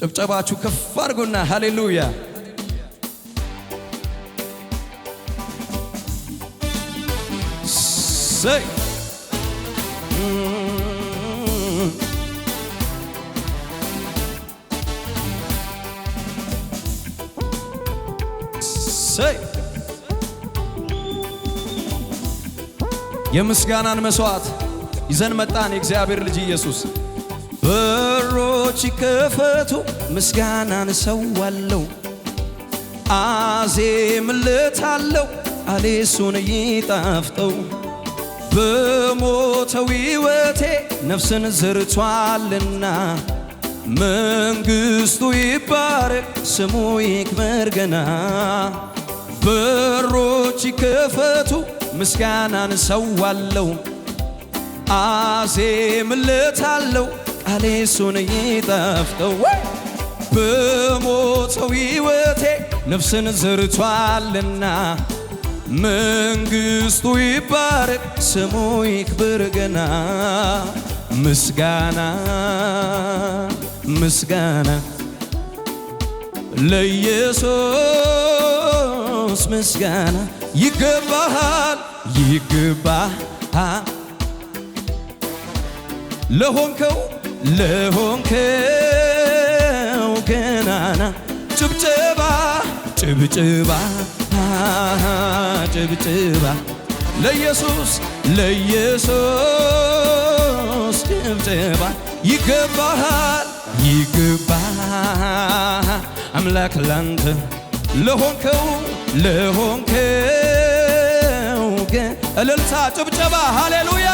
ጭብጨባችሁ ከፍ አድርጉና ሃሌሉያ ሰይ ሰይ የምስጋናን መስዋዕት ይዘን መጣን የእግዚአብሔር ልጅ ኢየሱስ በሮች ይከፈቱ ምስጋናን ሰዋለው አዜምለታለው አሌሱን ይጣፍጠው በሞተው ሕይወቴ ነፍስን ዘርቷልና መንግሥቱ ይባረክ ስሙ ይክበር ገና በሮች ይከፈቱ ምስጋናን ሰዋለው አዜምለታለው ቃሌሱን ይጣፍጠው በሞተው ሕይወቴ ነፍስን ዘርቷልና መንግሥቱ ይባረክ ስሙ ይክበር ገና ምስጋና ምስጋና ለኢየሱስ ምስጋና ይገባሃል ይገባሃል ለሆንከው ገናና ጭብጨባ ጭብጨባ ጭብጨባ ለኢየሱስ ጭብጨባ ይገባሃል ይገባሃል አምላክ ላንተ ለሆንከው እልልታ ጭብጨባ ሃሌሉያ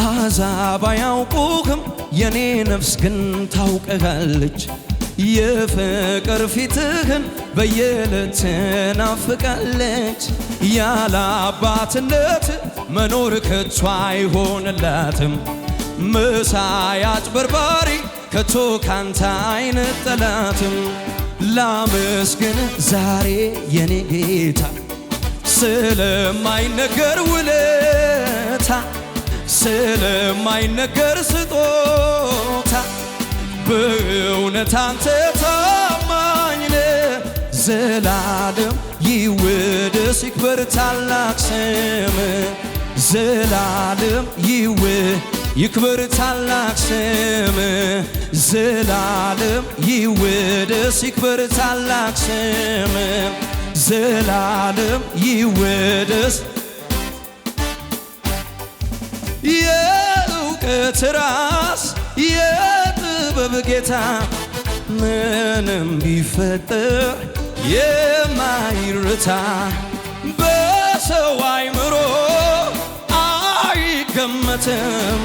አሕዛብ አያውቁህም የኔ ነፍስ ግን ታውቅሃለች የፍቅር ፊትህን በየዕለት ትናፍቃለች ያለ አባትነት መኖር ከቶ አይሆንላትም መሳይ አጭበርባሪ ከቶ ካንተ አይነጠላትም ላመስግን ዛሬ የኔ ጌታ ስለማይነገር ውለታ ስለማይነገር ስጦታ በእውነት አንተ ታማኝ ነህ ዘላለም ይወደስ ይክበር ታላቅ ስምህ ዘላለም ይክበር ታላቅ ስምህ ዘላለም ይወደስ ይክበር ታላቅ ስምህ ዘላለም ይወደስ የእውቀት ራስ የጥበብ ጌታ ምንም ቢፈጠር የማይረታ በሰው አይምሮ አይገመትም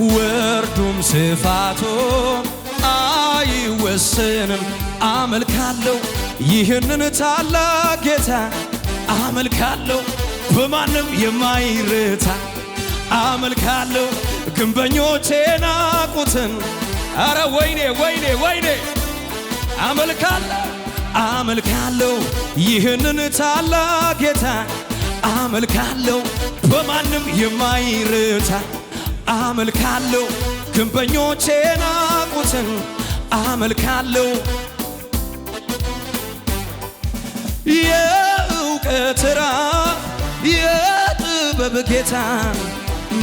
ወርዱም ስፋቱም አይወሰንም አመልካለሁ ይህንን ታላቅ ጌታ አመልካለሁ በማንም የማይረታ አመልካለሁ ግንበኞቼ ናቁትን አረ ወይኔ ወይኔ ወይኔ አመልካለሁ ይህንን ታላቅ ጌታ አመልካለሁ በማንም የማይረታ አመልካለሁ ግንበኞቼ ናቁትን አመልካለሁ የእውቀት ራስ የጥበብ ጌታ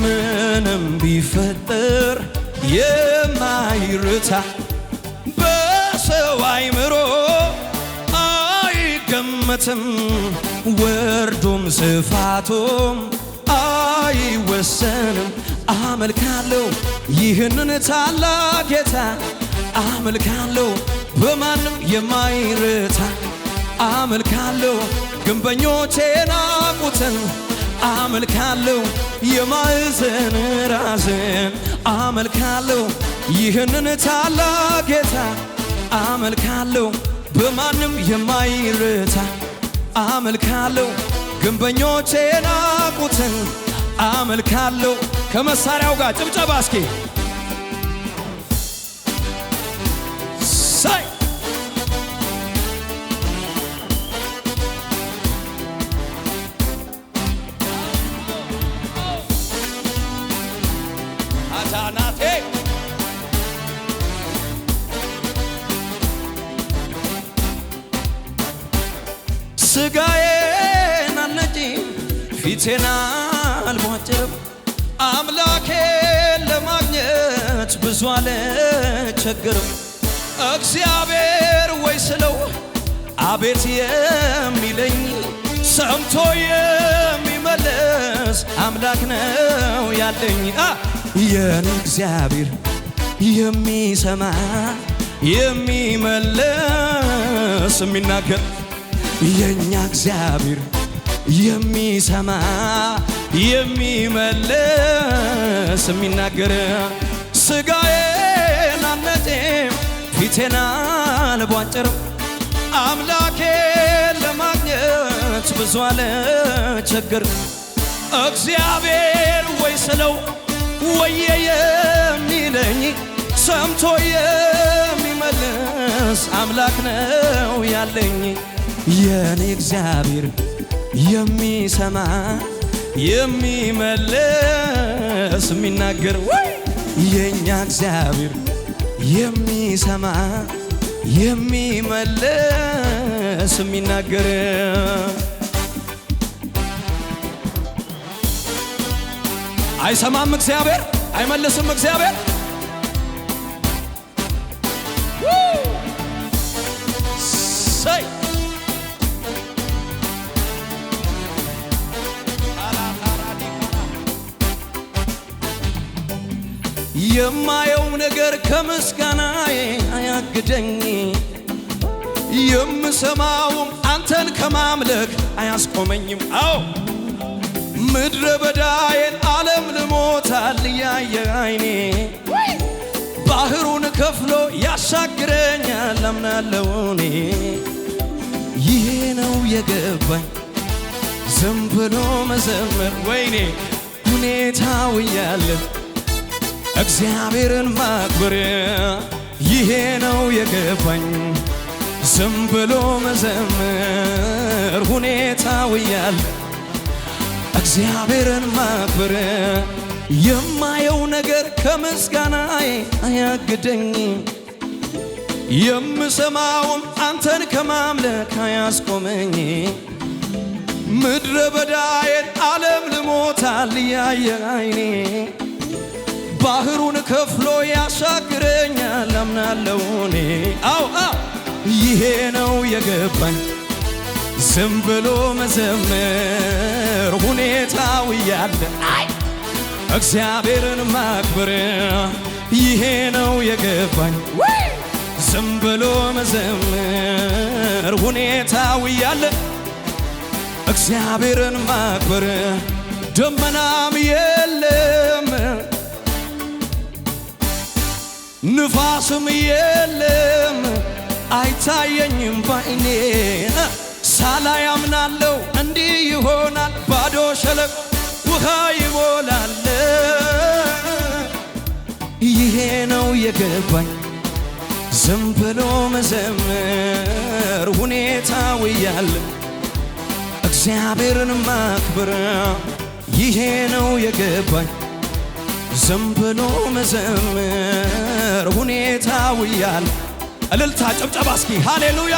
ምንም ቢፈጠር የማይረታ በሰው አይምሮ አይገመትም ወርዱም ስፋቱም አይወሰንም አመልካለሁ ይህንን ታላቅ ጌታ አመልካለሁ በማንም የማይረታ አመልካለሁ ግንበኞቼ ናቁትን አመልካለሁ የማዕዘን ራስን አመልካለሁ ይህንን ታላቅ ጌታ አመልካለሁ በማንም የማይረታ አመልካለሁ ግንበኞቼ ናቁትን አመልካለሁ ከመሳሪያው ጋር ጭብጨባ እስኪ ስጋዬን አልነጭም ፊቴን አልቧጭርም አምላኬን ለማግኘት ብዙ አልቸገርም እግዚአብሔር ወይ ስለው አቤት የሚለኝ ሰምቶ የሚመልስ አምላክ ነው ያለኝ የኔ እግዚአብሔር የሚሰማ የሚመልስ የሚናገር የኛ እግዚአብሔር የሚሰማ የሚመልስ የሚናገር ስጋዬን አልነጭም ፊቴን አልቧጭርም አምላኬን ለማግኘት ብዙ አልቸገርም እግዚአብሔር ወይ ስለው ወየ የሚለኝ ሰምቶ የሚመልስ አምላክ ነው ያለኝ የኔ እግዚአብሔር የሚሰማ የሚመልስ የሚናገር የኛ እግዚአብሔር የሚሰማ የሚመልስ የሚናገር አይሰማም እግዚአብሔር አይመልስም እግዚአብሔር ሰይ የማየው ነገር ከምስጋናዬ አያግደኝ የምሰማውም አንተን ከማምለክ አያስቆመኝም አዎ ምድረ በዳዬን ዓለም ልሞታል ያየ አይኔ ባህሩን ከፍሎ ያሻግረኛል አምናለሁ እኔ ይሄ ነው የገባኝ ዝም ብሎ መዘመር ወይኔ ሁኔታው እያለ እግዚአብሔርን ማክበር ይሄ ነው የገባኝ ዝም ብሎ መዘመር ሁኔታው እያለ እግዚአብሔርን ማክበር የማየው ነገር ከምስጋናዬ አያግደኝ የምሰማውም አንተን ከማምለክ አያስቆመኝ ምድረ በዳዬን ዓለም ልሞታል ያየ አይኔ ባህሩን ከፍሎ ያሻግረኛል አምናለሁ እኔ አዎ ይሄ ነው የገባኝ ዝም ብሎ መዘመር ሁኔታው እያለ እግዚአብሔርን ማክበር ይሄ ነው የገባኝ ዝም ብሎ መዘመር ሁኔታው እያለ እግዚአብሔርን ማክበር ደመናም የለም ንፋስም የለም አይታየኝም ባይኔ ሳላይ አምናለሁ እንዲህ ይሆናል ባዶ ሸለቆ ውሃ ይሞላል ይሄ ነው የገባኝ ዝም ብሎ መዘመር ሁኔታው እያለ እግዚአብሔርን ማክበር ይሄ ነው የገባኝ ዝም ብሎ መዘመር ሁኔታው እያለ እልልታ ጨብጨባ እስኪ ሃሌሉያ